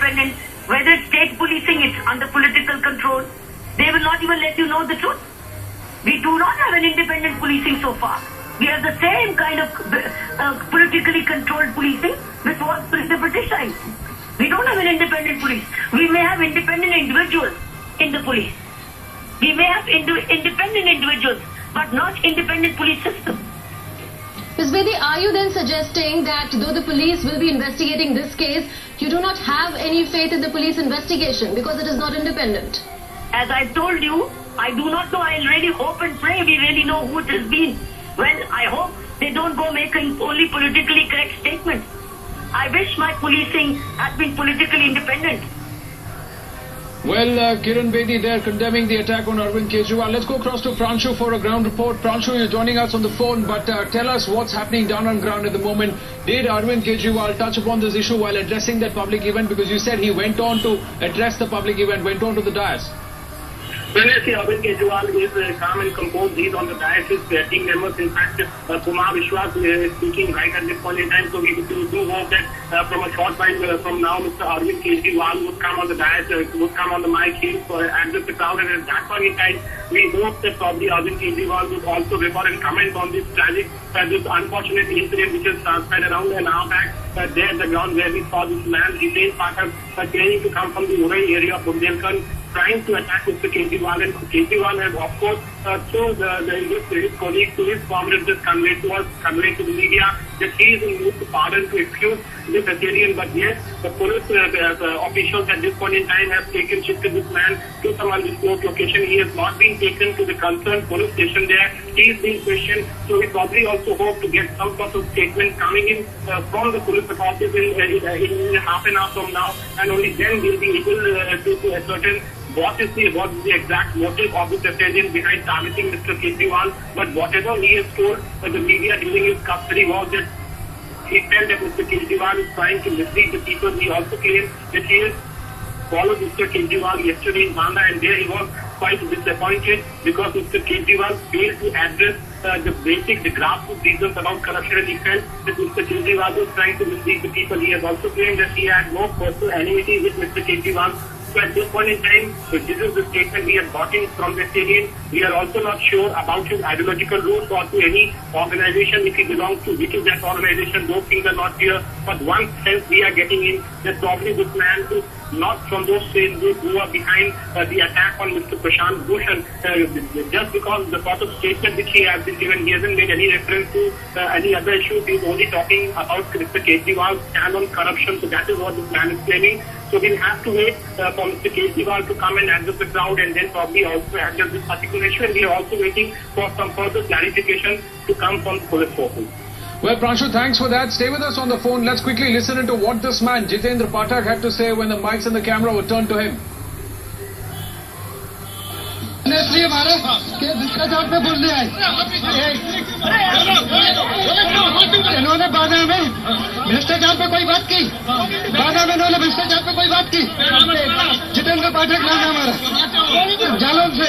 independent. Whether it's state policing, it's under political control. They will not even let you know the truth. We do not have an independent policing so far. We have the same kind of politically controlled policing which was the British time. We don't have an independent police. We may have independent individuals in the police. We may have independent individuals, but not independent police system. Ms. Bedi, are you then suggesting that though the police will be investigating this case, you do not have any faith in the police investigation because it is not independent? As I told you, I do not know. I really hope and pray we really know who it has been. Well, I hope they don't go making only politically correct statements. I wish my policing had been politically independent. Well, Kiran Bedi there condemning the attack on Arvind Kejriwal. Let's go across to Pranshu for a ground report. Pranshu, you're joining us on the phone, but tell us what's happening down on ground at the moment. Did Arvind Kejriwal touch upon this issue while addressing that public event? Because you said he went on to address the public event, went on to the dais. When I see Arvind Kejriwal is calm and composed, he's on the dais, his team members, in fact, Kumar Vishwas is speaking right at this point in time, so we do hope that from a short while from now, Mr. Arvind Kejriwal would come on the dais, would come on the mic, he would address the crowd, and at that point in time, we hope that probably Arvind Kejriwal would also refer and comment on this tragic, this unfortunate incident which has transpired around an hour back. There at the ground where we saw this man, Jiten Pathak, claiming to come from the Urai area of Bundelkhand, trying to attack Mr. Kejriwal, and Kejriwal has, of course, through his colleague, to his comrades, just conveyed to the media that he is in mood to pardon, to excuse this Assyrian. But yes, the police officials at this point in time have shifted this man to some undisclosed location. He has not been taken to the concerned police station there. He is being questioned, so we probably also hope to get some sort of statement coming in from the police authorities in half an hour from now, and only then we'll be able to ascertain what is the exact motive of this assassin behind targeting Mr. Kejriwal. But whatever he has told the media during his custody was that he felt that Mr. Kejriwal is trying to mislead the people. He also claimed that he has followed Mr. Kejriwal yesterday in Banda, and there he was quite disappointed because Mr. Kejriwal failed to address the grassroots reasons about corruption, and he felt that Mr. Kejriwal was trying to mislead the people. He has also claimed that he had no personal enmity with Mr. Kejriwal. So at this point in time, this is the statement we have gotten from the Assyrian. We are also not sure about his ideological roots or to any organization if he belongs to, which is that organization. Those things are not clear. But one sense we are getting in that probably this man is not from those same groups who are behind the attack on Mr. Prashant Bhushan. Just because the sort of statement which he has been given, he hasn't made any reference to any other issues. He's only talking about Mr. Kejriwal's stand on corruption. So that is what this man is claiming. So we'll have to wait for Mr. Kejriwal to come and address the crowd and then probably also address this particular issue. And we are also waiting for some further clarification to come from the police forces. Well, Pranshu, thanks for that. Stay with us on the phone. Let's quickly listen into what this man, Jitendra Pathak, had to say when the mics and the camera were turned to him. भ्रष्टाचार पे बोलने आए इन्होंने बाधा में भ्रष्टाचार पे कोई बात की बाधा में इन्होंने भ्रष्टाचार पे कोई बात की जितेंद्र पाठक नाम है हमारा जालौन से